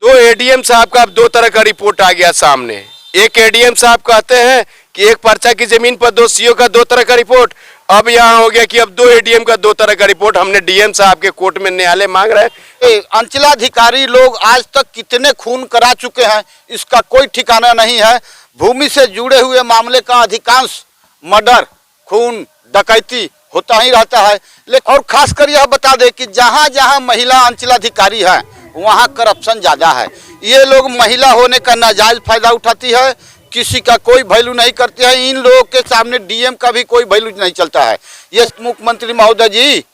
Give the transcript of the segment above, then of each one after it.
तो एडीएम साहब का अब दो तरह का रिपोर्ट आ गया सामने। एक एडीएम साहब कहते हैं कि एक पर्चा की जमीन पर दो सीओ का दो तरह का रिपोर्ट। अब यहाँ हो गया कि अब दो एडीएम का दो तरह का रिपोर्ट। हमने डीएम साहब के कोर्ट में न्यायालय मांग रहे हैं। अंचलाधिकारी लोग आज तक कितने खून करा चुके हैं इसका कोई ठिकाना नहीं है। भूमि से जुड़े हुए मामले का अधिकांश मर्डर, खून, डकैती होता ही रहता है। लेकिन और खासकर यह बता दें कि जहाँ जहाँ महिला अंचलाधिकारी है वहाँ करप्शन ज़्यादा है। ये लोग महिला होने का नाजायज फायदा उठाती है, किसी का कोई वैल्यू नहीं करती है। इन लोगों के सामने डीएम का भी कोई वैल्यू नहीं चलता है। ये मुख्यमंत्री महोदय जी,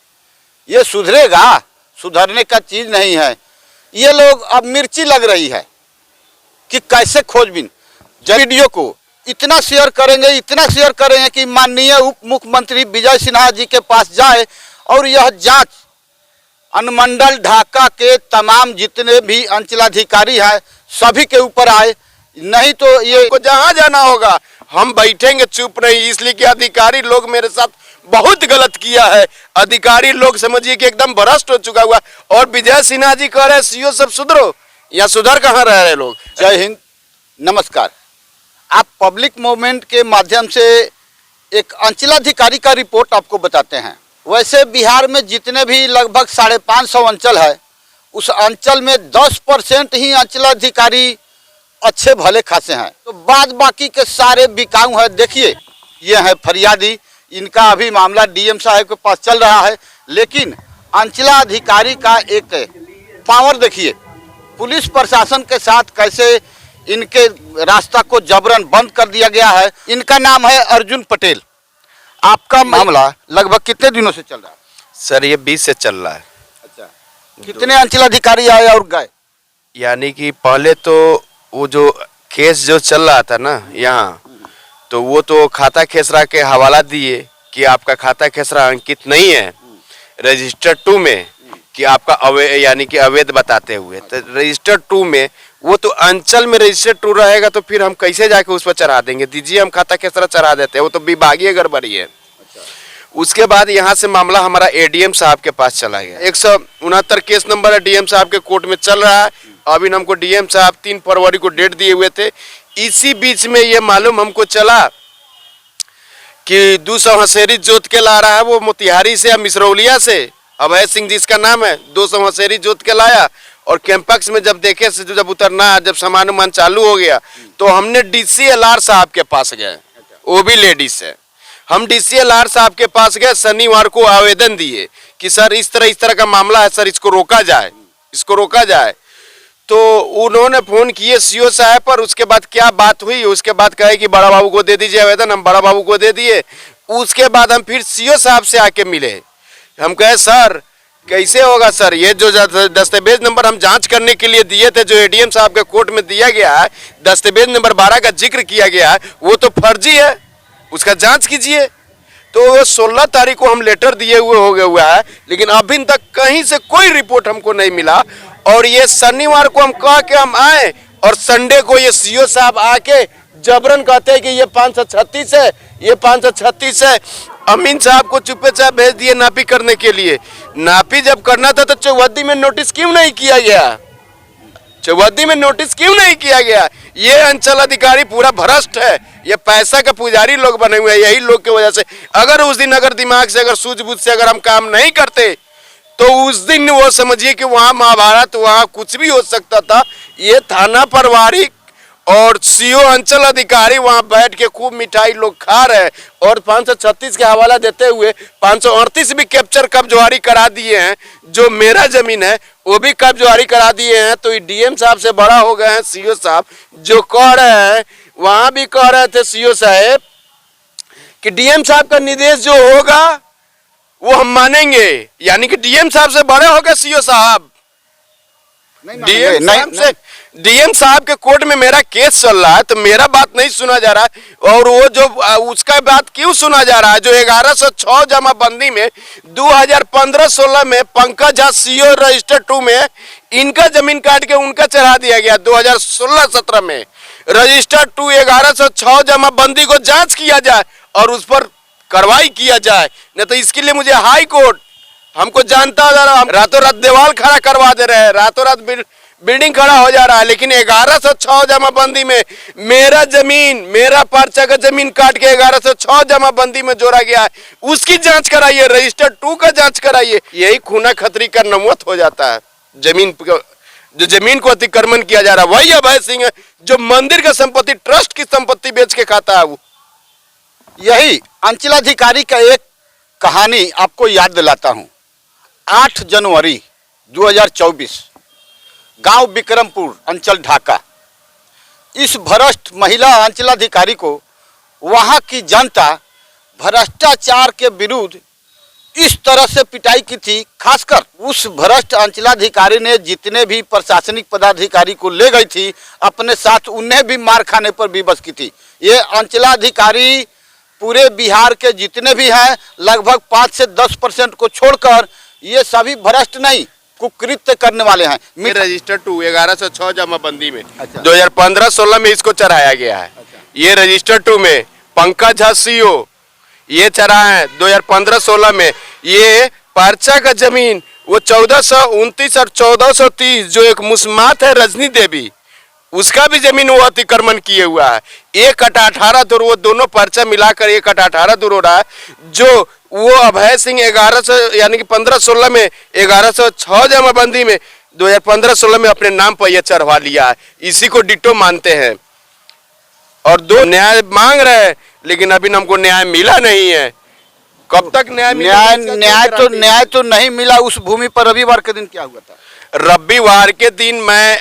ये सुधरेगा? सुधरने का चीज़ नहीं है। ये लोग अब मिर्ची लग रही है कि कैसे खोजबीन। वीडियो को इतना शेयर करेंगे कि माननीय उप मुख्यमंत्री विजय सिन्हा जी के पास जाए और यह जांच अनुमंडल ढाका के तमाम जितने भी अंचलाधिकारी हैं सभी के ऊपर आए। नहीं तो ये जहाँ जाना होगा हम बैठेंगे चुप नहीं, इसलिए कि अधिकारी लोग मेरे साथ बहुत गलत किया है। अधिकारी लोग समझिए कि एकदम भ्रष्ट हो चुका हुआ। और विजय सिन्हा जी कह रहे हैं सीओ सब सुधरो, या सुधर कहाँ रह रहे लोग। जय हिंद, नमस्कार। आप पब्लिक मूवमेंट के माध्यम से एक अंचलाधिकारी का रिपोर्ट आपको बताते हैं। वैसे बिहार में जितने भी लगभग 550 अंचल है, उस अंचल में 10% ही अंचलाधिकारी अच्छे भले खासे हैं, तो बाद बाकी के सारे बिकाऊ है। देखिए ये है फरियादी, इनका अभी मामला डीएम साहब के पास चल रहा है। लेकिन अंचलाधिकारी का एक पावर देखिए, पुलिस प्रशासन के साथ कैसे इनके रास्ता को जबरन बंद कर दिया गया है। इनका नाम है अर्जुन पटेल। आपका मामला लगभग कितने दिनों से चल रहा है? सर ये 20 से चल रहा है। अच्छा, कितने अंचलाधिकारी आए और गए? यानी कि पहले तो वो जो केस जो चल रहा था ना यहाँ, तो वो तो खाता खेसरा के हवाला दिए कि आपका खाता खेसरा अंकित नहीं है रजिस्टर 2 में, कि आपका यानी कि अवैध बताते हुए। तो रजिस्टर 2 में वो तो अंचल में रजिस्टर 2 रहेगा, तो फिर हम कैसे जाके उस पर चढ़ा देंगे? दीजिए हम खाता खेसरा चढ़ा देते हैं, वो तो विभागीय गड़बड़ी है। उसके बाद यहाँ से मामला हमारा एडीएम साहब के पास चला गया। 169 केस नंबर है, डीएम साहब के कोर्ट में चल रहा है। अभी हमको डीएम साहब 3 फरवरी को डेट दिए हुए थे। इसी बीच में ये मालूम हमको चला कि 200 हसेरी जोत के ला रहा है वो मोतिहारी से या मिसरौलिया से, अभय सिंह जिसका नाम है, 200 हसेरी जोत के लाया। और कैंपस में जब देखे से जब उतरना, जब सामान उमान चालू हो गया, तो हमने डीसीएलआर साहब के पास गए, वो भी लेडीज है। हम डीसीएलआर साहब के पास गए, शनिवार को आवेदन दिए कि सर इस तरह का मामला है, सर इसको रोका जाए। तो उन्होंने फोन किए सीओ साहब पर। उसके बाद क्या बात हुई, उसके बाद कहे कि बड़ा बाबू को दे दीजिए आवेदन। हम बड़ा बाबू को दे दिए। उसके बाद हम फिर सीओ साहब से आके मिले। हम कहे सर कैसे होगा सर, ये जो दस्तावेज नंबर हम जांच करने के लिए दिए थे, जो एडीएम साहब के कोर्ट में दिया गया है, दस्तावेज नंबर 12 का जिक्र किया गया है, वो तो फर्जी है, उसका जांच कीजिए। तो 16 तारीख को हम लेटर दिए हुआ है, लेकिन अभी तक कहीं से कोई रिपोर्ट हमको नहीं मिला। और ये शनिवार को हम कह के हम आए, और संडे को ये सीओ साहब आके जबरन कहते हैं कि ये 536 है, ये 536 है। अमीन साहब को चुपे चाप भेज दिए नापी करने के लिए। नापी जब करना था तो चौहद्दी में नोटिस क्यों नहीं किया गया? ये अंचल अधिकारी पूरा भ्रष्ट है, ये पैसा का पुजारी लोग बने हुए हैं। यही लोग की वजह से अगर उस दिन दिमाग से, सूझबूझ से हम काम नहीं करते, तो उस दिन वो समझिए कि वहाँ महाभारत, वहाँ कुछ भी हो सकता था। ये थाना प्रभारी और सीओ अंचल अधिकारी वहाँ बैठ के खूब मिठाई लोग खा रहे, और 536 के हवाला देते हुए 538 भी कैप्चर कब्जवारी करा दिए हैं। जो मेरा जमीन है वो भी कब्जवारी करा दिए हैं। तो डीएम साहब से बड़ा हो गए हैं सीओ साहब, जो कह रहे हैं, वहाँ भी कह रहे थे सीओ साहब कि डीएम साहब का निर्देश जो होगा वो हम मानेंगे। यानी कि डीएम साहब से बड़े हो गए सीओ साहब। डीएम साहब के कोर्ट में मेरा केस चल रहा है, तो मेरा बात नहीं सुना जा रहा है। और वो जो उसका बात क्यों सुना जा रहा है, जो 1106 जमाबंदी में 2015-16 में पंकज झा सीओ रजिस्टर 2 में इनका जमीन काट के उनका चढ़ा दिया गया। 2016-17 में रजिस्टर 2 1106 जमाबंदी को जांच किया जाए और उस पर कार्रवाई किया जाए। नहीं तो इसके लिए मुझे हाई कोर्ट हमको जानता हम रातों रात दीवार खड़ा करवा दे रहे हैं, रातों रात बिल्डिंग खड़ा हो जा रहा है, लेकिन 1106 जमाबंदी में मेरा जमीन, मेरा पर्चा का जमीन काट के 1106 जमाबंदी में जोड़ा गया है, उसकी जांच कराइए, रजिस्टर 2 का जांच कराइए। यही खूना खतरी का नमूत हो जाता है। जो जमीन को अतिक्रमण किया जा रहा है वही अभय सिंह है, जो मंदिर का संपत्ति, ट्रस्ट की संपत्ति बेच के खाता है। वो यही अंचलाधिकारी का एक कहानी आपको याद दिलाता हूं। 8 जनवरी 2024 गांव विक्रमपुर, अंचल ढाका। इस भ्रष्ट महिला अंचलाधिकारी को वहां की जनता भ्रष्टाचार के विरुद्ध इस तरह से पिटाई की थी। खासकर उस भ्रष्ट अंचलाधिकारी ने जितने भी प्रशासनिक पदाधिकारी को ले गई थी अपने साथ, उन्हें भी मार खाने पर विवश की थी। ये अंचलाधिकारी पूरे बिहार के जितने भी हैं लगभग 5 से 10% को छोड़कर ये सभी भ्रष्ट नहीं, कुकृत्य करने वाले हैं। रजिस्टर 2 1106 जमाबंदी में अच्छा। 2015-16 में इसको चढ़ाया गया है। अच्छा। ये रजिस्टर 2 में पंकज झा CEO ये चढ़ा है 2015-16 में। ये पर्चा का जमीन वो 1429 और 1430 जो एक मुस्मात है रजनी देवी, उसका भी जमीन वो अतिक्रमण किए हुआ है। 1 कटा 18 दूर, वो दोनों पर्चा मिलाकर 1 कटा 18 दूर हो रहा है। जो वो अभय सिंह 1100 यानी कि 15-16 में 1106 जमाबंदी में 2015-16 में अपने नाम पर यह चढ़वा लिया है। इसी को डिटो मानते हैं और 2 न्याय मांग रहे हैं, लेकिन अभी हमको न्याय मिला नहीं है। कब तक न्याय मिलेगा? न्याय तो नहीं मिला। उस भूमि पर रविवार के दिन क्या हुआ था? रविवार के दिन मैं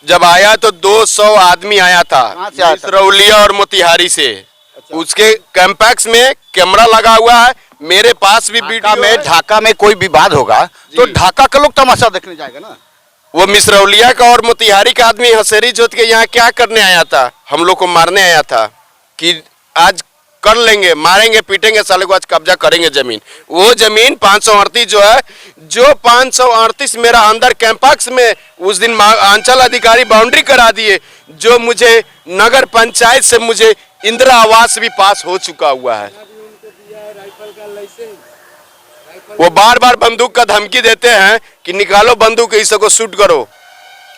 जब आया तो 200 आदमी आया था सिरौलिया और मोतिहारी से। अच्छा। उसके कैंपैक्स में कैमरा लगा हुआ है, मेरे पास भी वीडियो में। ढाका में कोई विवाद होगा तो ढाका का लोग तमाशा देखने जाएगा ना। वो मिसरौलिया का और मोतिहारी का आदमी हसेरी जोत के यहाँ क्या करने आया था? हम लोग को मारने आया था कि आज कर लेंगे, मारेंगे पीटेंगे, साले को आज कब्जा करेंगे जमीन। वो जमीन 538 जो है, जो 538 मेरा अंदर कैंपस में उस दिन अंचल अधिकारी बाउंड्री करा दिए, जो मुझे नगर पंचायत से मुझे इंदिरा आवास भी पास हो चुका हुआ है। वो बार बार बंदूक का धमकी देते हैं कि निकालो बंदूक, इस को शूट करो।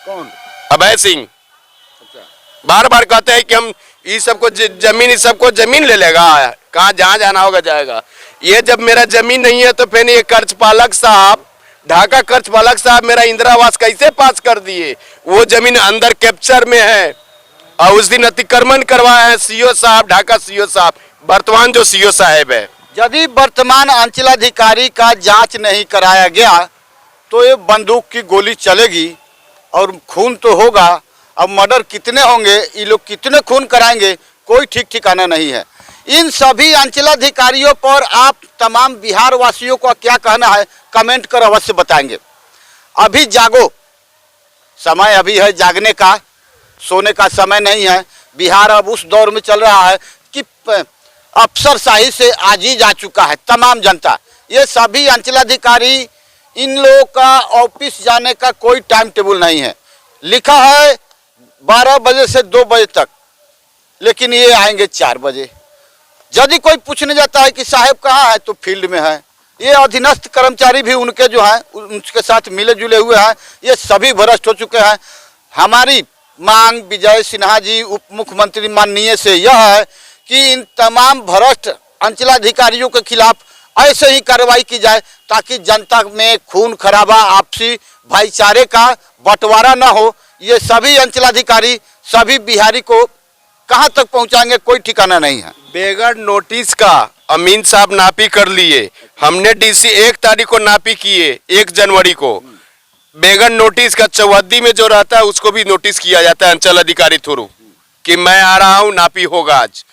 कौन? अभय सिंह। अच्छा। बार बार कहते हैं कि हम इस सबको जमीन ले लेगा, कहाँ जहाँ जाना होगा जाएगा। ये जब मेरा जमीन नहीं है तो फिर ये कर्जपालक साहब, ढाका कर्जपालक साहब मेरा इंदिरा आवास कैसे पास कर दिए? वो जमीन अंदर कैप्चर में है और उस दिन अतिक्रमण करवाया है CEO साहब, ढाका CEO साहब, वर्तमान जो CEO साहब है। यदि वर्तमान अंचलाधिकारी का जांच नहीं कराया गया तो ये बंदूक की गोली चलेगी और खून तो होगा। अब मर्डर कितने होंगे, ये लोग कितने खून कराएंगे, कोई ठीक ठिकाना नहीं है। इन सभी अंचलाधिकारियों पर आप तमाम बिहार वासियों का क्या कहना है कमेंट कर अवश्य बताएंगे। अभी जागो, समय अभी है जागने का, सोने का समय नहीं है। बिहार अब उस दौर में चल रहा है कि अफसरशाही से आजीज आ चुका है तमाम जनता। ये सभी अंचलाधिकारी, इन लोगों का ऑफिस जाने का कोई टाइम टेबल नहीं है। लिखा है 12 बजे से 2 बजे तक, लेकिन ये आएंगे 4 बजे। यदि कोई पूछने जाता है कि साहब कहाँ है तो फील्ड में है। ये अधीनस्थ कर्मचारी भी उनके जो हैं उनके साथ मिले जुले हुए हैं। ये सभी भ्रष्ट हो चुके हैं। हमारी मांग विजय सिन्हा जी उप मुख्यमंत्री माननीय से यह है कि इन तमाम भ्रष्ट अंचलाधिकारियों के खिलाफ ऐसे ही कार्रवाई की जाए ताकि जनता में खून खराबा, आपसी भाईचारे का बंटवारा न हो। ये सभी अंचलाधिकारी सभी बिहारी को कहां तक पहुंचाएंगे कोई ठिकाना नहीं है। बेगर नोटिस का अमीन साहब नापी कर लिए, हमने DC 1 तारीख को नापी किए, 1 जनवरी को। बेगर नोटिस का चौहद्दी में जो रहता है उसको भी नोटिस किया जाता है अंचल अधिकारी थ्रू कि मैं आ रहा हूं, नापी होगा आज।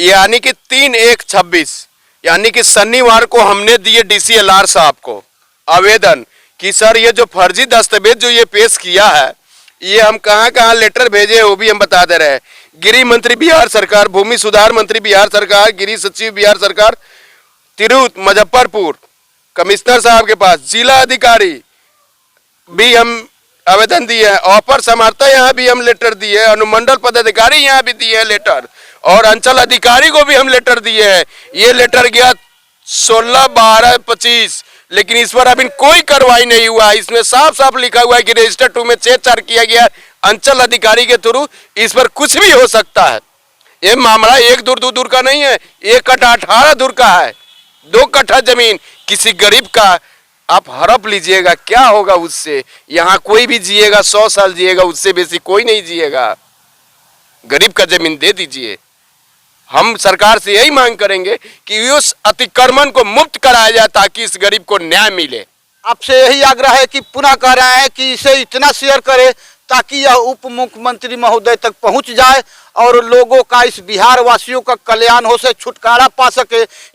यानी कि 3/1/26 यानी कि शनिवार को हमने दिए DCLR साहब को आवेदन कि सर ये जो फर्जी दस्तावेज जो ये पेश किया है, ये हम कहाँ कहाँ लेटर भेजे वो भी हम बता दे रहे हैं। गृह मंत्री बिहार सरकार, भूमि सुधार मंत्री बिहार सरकार, गृह सचिव बिहार सरकार, तिरहुत मुजफ्फरपुर, कमिश्नर साहब के पास, जिला अधिकारी भी हम आवेदन दिए हैं, अपर समर्था यहाँ भी हम लेटर दिए हैं, अनुमंडल पदाधिकारी यहाँ भी दिए हैं लेटर, और अंचल अधिकारी को भी हम लेटर दिए हैं। ये लेटर गया 16/12/25 लेकिन इस पर अभी कोई कार्रवाई नहीं हुआ। इसमें साफ साफ लिखा हुआ है कि रजिस्टर 2 में छेड़छाड़ किया गया अंचल अधिकारी के थ्रू। इस पर कुछ भी हो सकता है। ये मामला 1 दूर का नहीं है, 1 कट्ठा 18 दूर का है। 2 कट्ठा जमीन किसी गरीब का आप हड़प लीजिएगा, क्या होगा उससे? यहाँ कोई भी जिएगा 100 साल जिएगा, उससे बेसी कोई नहीं जिएगा। गरीब का जमीन दे दीजिए। हम सरकार से यही मांग करेंगे कि उस अतिक्रमण को मुक्त कराया जाए ताकि इस गरीब को न्याय मिले। आपसे यही आग्रह है कि पुनः कह रहे हैं कि इसे इतना शेयर करें ताकि यह उप मुख्यमंत्री महोदय तक पहुंच जाए और लोगों का, इस बिहार वासियों का कल्याण हो से छुटकारा पा सके।